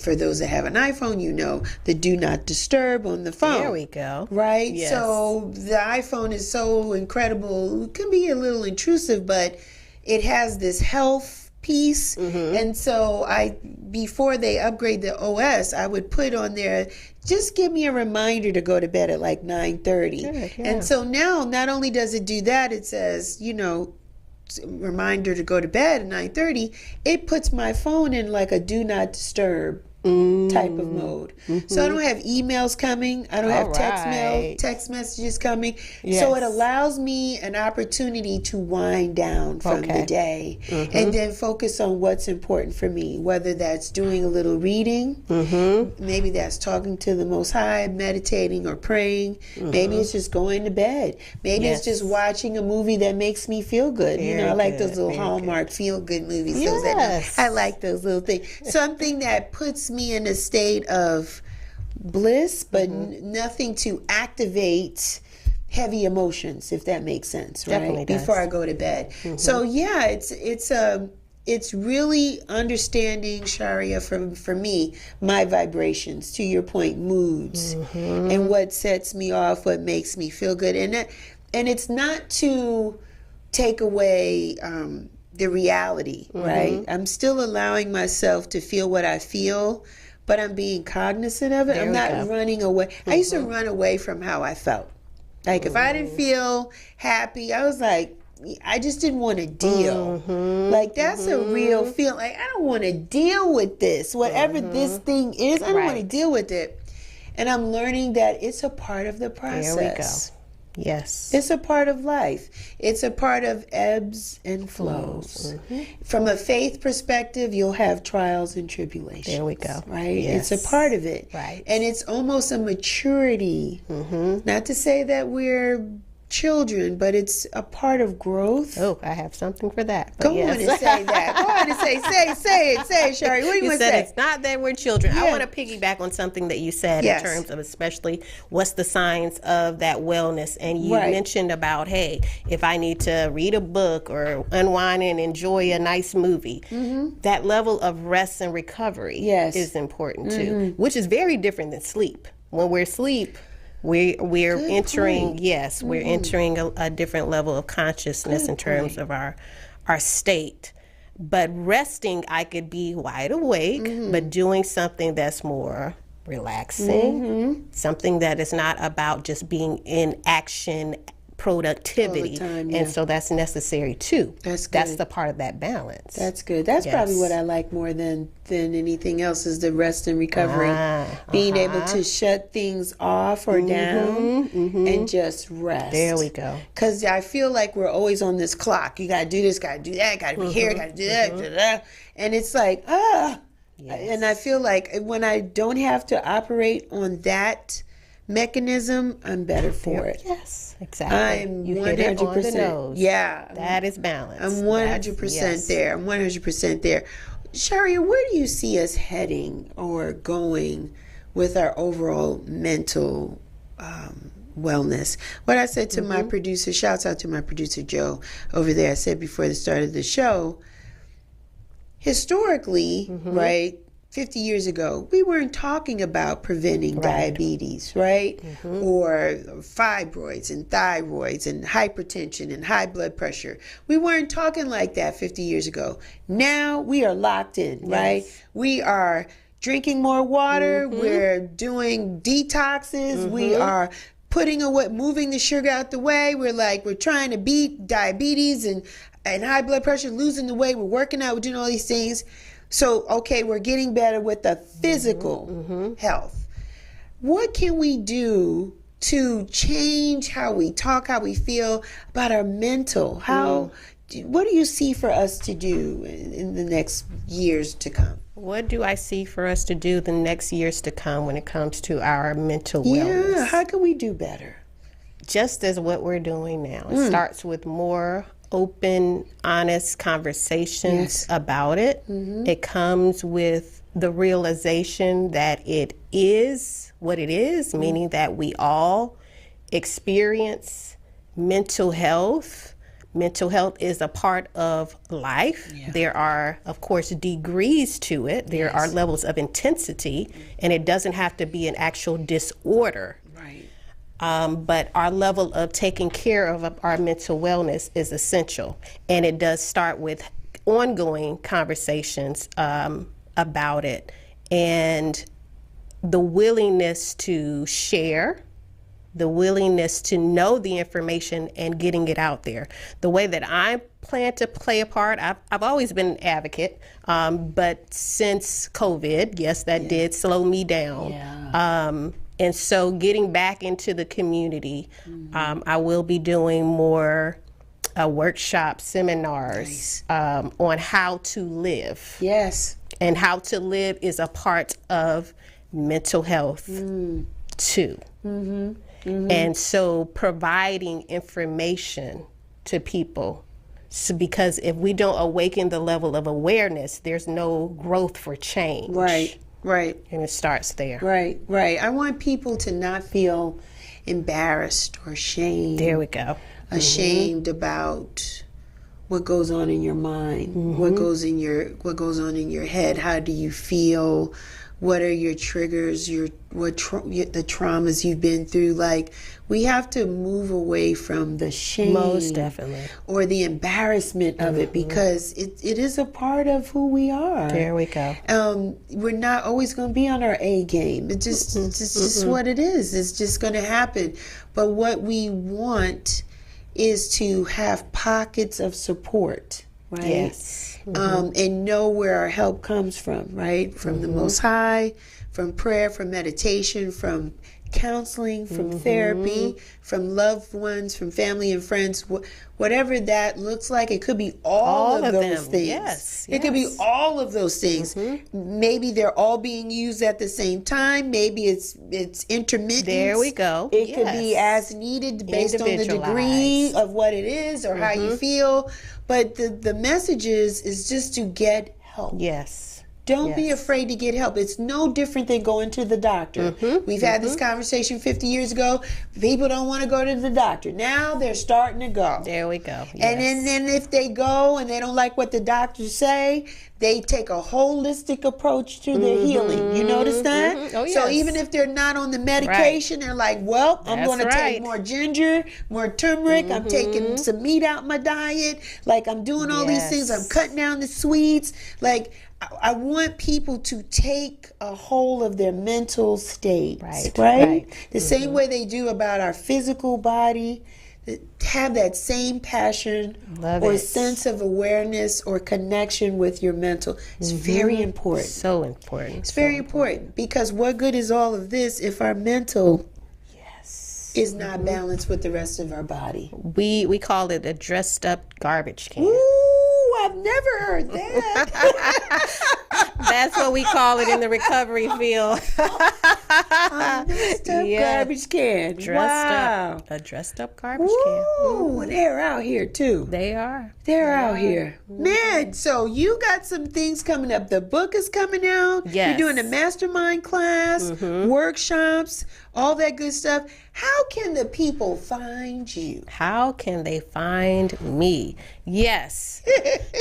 for those that have an iPhone, the do not disturb on the phone. There we go. Right? Yes. So the iPhone is so incredible. It can be a little intrusive, but it has this health piece. And so before they upgrade the OS, I would put on there, just give me a reminder to go to bed at like 9:30. Good, yeah. And so now not only does it do that, it says, reminder to go to bed at 9:30, it puts my phone in like a do not disturb type of mode. So I don't have emails coming. I don't have text messages coming. So it allows me an opportunity to wind down from the day and then focus on what's important for me, whether that's doing a little reading, maybe that's talking to the Most High, meditating or praying, maybe it's just going to bed, maybe it's just watching a movie that makes me feel good. I like those little Hallmark feel-good movies. I like those little things. Something that puts me in a state of bliss, but nothing to activate heavy emotions, if that makes sense, right? Definitely does. Before I go to bed. So it's really understanding, Sharia, for me, my vibrations, to your point, moods, and what sets me off, what makes me feel good, and it's not to take away the reality, right? I'm still allowing myself to feel what I feel, but I'm being cognizant of it. I'm not running away. I used to run away from how I felt. Like if I didn't feel happy, I was like, I just didn't want to deal. Like that's a real feeling. Like I don't want to deal with this. Whatever this thing is, I don't want to deal with it. And I'm learning that it's a part of the process. There we go. Yes. It's a part of life. It's a part of ebbs and flows. From a faith perspective, you'll have trials and tribulations. There we go. Right? Yes. It's a part of it. Right. And it's almost a maturity. Not to say that we're children, but it's a part of growth. Oh, I have something for that. Go on and say that. Go on and say it, Sherry. What do you want to said say? It's not that we're children. Yeah. I want to piggyback on something that you said Yes. in terms of especially what's the signs of that wellness. And you Right. mentioned about, hey, if I need to read a book or unwind and enjoy a nice movie, that level of rest and recovery Yes. is important too, which is very different than sleep. When we're asleep, we're entering point. yes we're entering a different level of consciousness in terms of our state. But resting, I could be wide awake, but doing something that's more relaxing, something that is not about just being in action productivity. All the time, yeah. And so that's necessary too. That's That's good. the part of that balance. That's good. That's probably Yes. what I like more than anything else is the rest and recovery. Being able to shut things off or down and just rest. There we go. Because I feel like we're always on this clock. You got to do this, got to do that, got to be here, got to do that, da-da. And it's like, And I feel like when I don't have to operate on that mechanism, I'm better for it. Yes, exactly. I'm You hit it on the 100%. nose. Yeah. That is balance. I'm 100% Yes. there. I'm 100% there. Shari, where do you see us heading or going with our overall mental wellness? What I said to my producer, shouts out to my producer Joe over there. I said before the start of the show, historically, right, 50 years ago, we weren't talking about preventing diabetes, right? Or fibroids and thyroids and hypertension and high blood pressure. We weren't talking like that 50 years ago. Now we are locked in, right? We are drinking more water. We're doing detoxes. We are putting away, moving the sugar out the way. We're trying to beat diabetes and high blood pressure, losing the weight. We're working out. We're doing all these things. So, okay, we're getting better with the physical health. What can we do to change how we talk, how we feel about our mental? What do you see for us to do in the next years to come? What do I see for us to do the next years to come when it comes to our mental wellness? Yeah, how can we do better? Just as what we're doing now. It starts with more open, honest conversations about it. It comes with the realization that it is what it is, meaning that we all experience mental health. Mental health is a part of life. There are, of course, degrees to it. There are levels of intensity, and it doesn't have to be an actual disorder. Right. But our level of taking care of our mental wellness is essential. And it does start with ongoing conversations about it and the willingness to share, the willingness to know the information and getting it out there. The way that I plan to play a part, I've always been an advocate, but since COVID, yes, that did slow me down. And so getting back into the community, I will be doing more workshops, seminars on how to live. Yes. And how to live is a part of mental health too. And so providing information to people. So because if we don't awaken the level of awareness, there's no growth for change. Right. Right. And it starts there. Right. Right. I want people to not feel embarrassed or ashamed. There we go. Ashamed about what goes on in your mind, what goes on in your head. How do you feel? What are your triggers? The traumas you've been through? Like, we have to move away from the shame, Most definitely, or the embarrassment of it, because it is a part of who we are. There we go. We're not always going to be on our A game. It's just what it is. It's just going to happen. But what we want is to have pockets of support, right? Yes. And know where our help comes from, right? From the Most High, from prayer, from meditation, from counseling, from therapy, from loved ones, from family and friends, whatever that looks like. It could be all of those things. Yes, it could be all of those things. Maybe they're all being used at the same time. Maybe it's intermittent. There we go. It could be as needed based on the degree of what it is or how you feel. But the message is just to get help. Yes. Don't be afraid to get help. It's no different than going to the doctor. We've had this conversation 50 years ago. People don't want to go to the doctor. Now they're starting to go. There we go. Yes. And then if they go and they don't like what the doctors say, they take a holistic approach to their healing. You notice that? Oh, yes. So even if they're not on the medication, they're like, well, I'm going to take more ginger, more turmeric. I'm taking some meat out my diet. Like, I'm doing all these things. I'm cutting down the sweets. Like, I want people to take a hold of their mental state, right? The same way they do about our physical body. Have that same passion or sense of awareness or connection with your mental. It's very important. So important. It's very important, because what good is all of this if our mental is not balanced with the rest of our body? We call it a dressed up garbage can. Ooh, I've never heard that. That's what we call it in the recovery field. Dressed up garbage can. A dressed up garbage can. Ooh, they're out here too. They are. They're out here. Man, so you got some things coming up. The book is coming out. Yes. You're doing a mastermind class, workshops, all that good stuff. How can the people find you? How can they find me? Yes.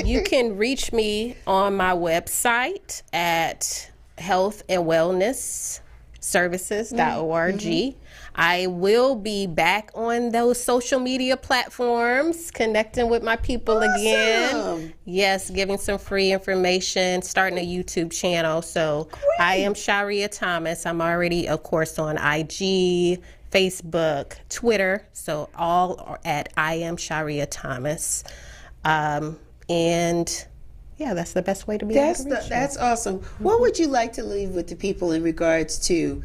You can reach me on my website at healthandwellnessservices.org. I will be back on those social media platforms, connecting with my people again. Yes, giving some free information, starting a YouTube channel. So I am Sharia Thomas. I'm already, of course, on IG, Facebook, Twitter. So all are at I am Sharia Thomas. And yeah, that's the best way to be able to reach me. That's awesome. What would you like to leave with the people in regards to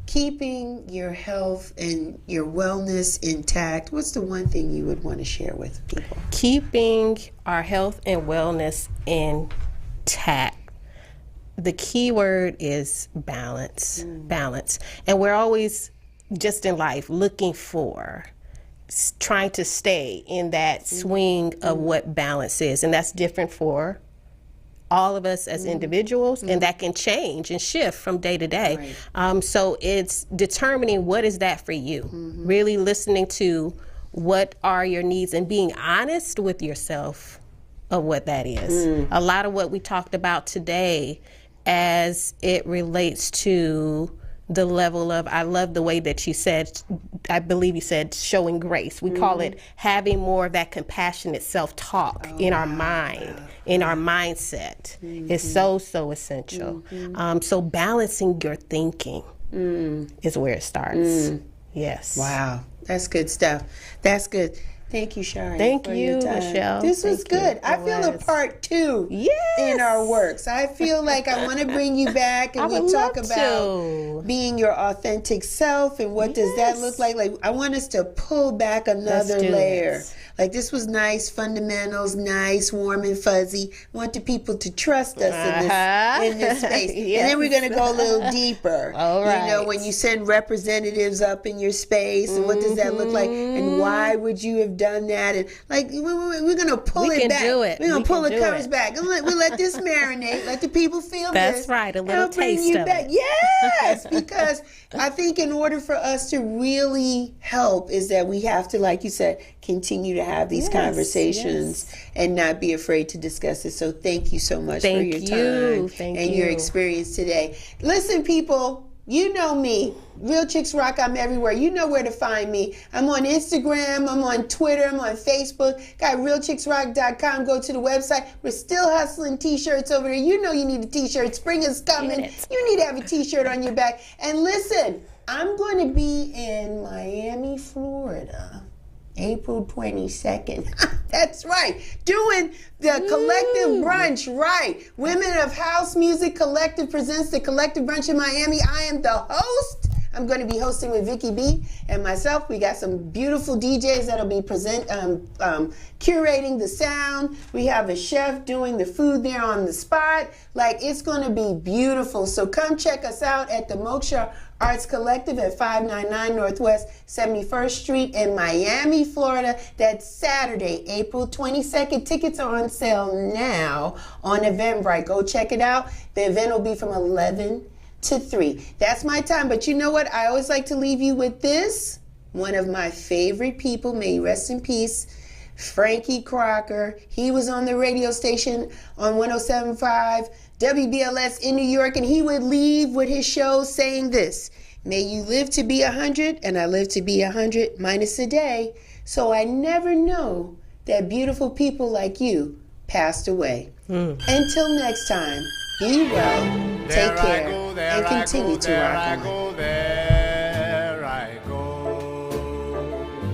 keeping your health and your wellness intact? What's the one thing you would want to share with people? Keeping our health and wellness intact. The key word is balance. Balance. And we're always just in life looking for, trying to stay in that swing of what balance is. And that's different for all of us as individuals, and that can change and shift from day to day. So it's determining what is that for you. Really listening to what are your needs and being honest with yourself of what that is. A lot of what we talked about today as it relates to the level of, I love the way that you said, I believe you said showing grace. We call it having more of that compassionate self-talk in our mind, in our mindset is so essential. So balancing your thinking is where it starts. Yes. Wow, that's good stuff. That's good. Thank you, Sharia. Thank for you, your time. Michelle. This was good. I feel a part two in our works. I feel like I want to bring you back and we talk about being your authentic self and what does that look like. Like, I want us to pull back another layer. Like, this was nice, fundamentals, nice, warm and fuzzy. I want the people to trust us in this space. And then we're going to go a little deeper. All right. You know, when you send representatives up in your space, and what does that look like? And why would you have done that? And like, we're going to pull it back. Do it. We're going to pull the covers back. We'll let this marinate. Let the people feel this. That's right. A little taste of it. Yes, because I think in order for us to really help is that we have to, like you said, continue to have these conversations and not be afraid to discuss it. So thank you so much for your time and your experience today. Listen, people, you know me. Real Chicks Rock, I'm everywhere. You know where to find me. I'm on Instagram, I'm on Twitter, I'm on Facebook. Got realchicksrock.com. Go to the website. We're still hustling t-shirts over there. You know you need a t-shirt. Spring is coming. You need to have a t-shirt on your back. And listen, I'm going to be in Miami, Florida, April 22nd. That's right. Doing the Collective Brunch, right. Women of House Music Collective presents the Collective Brunch in Miami. I am the host. I'm going to be hosting with Vicky B and myself. We got some beautiful DJs that'll be curating the sound. We have a chef doing the food there on the spot. Like, it's going to be beautiful. So come check us out at the Moksha Arts Collective at 599 Northwest 71st Street in Miami, Florida. That's Saturday, April 22nd. Tickets are on sale now on Eventbrite. Go check it out. The event will be from 11 to 3. That's my time. But you know what? I always like to leave you with this. One of my favorite people, may he rest in peace, Frankie Crocker. He was on the radio station on 107.5 WBLS in New York, and he would leave with his show saying this: may you live to be 100, and I live to be 100 minus a day, so I never know that beautiful people like you passed away. Until next time, be well, take care, and continue to rock on.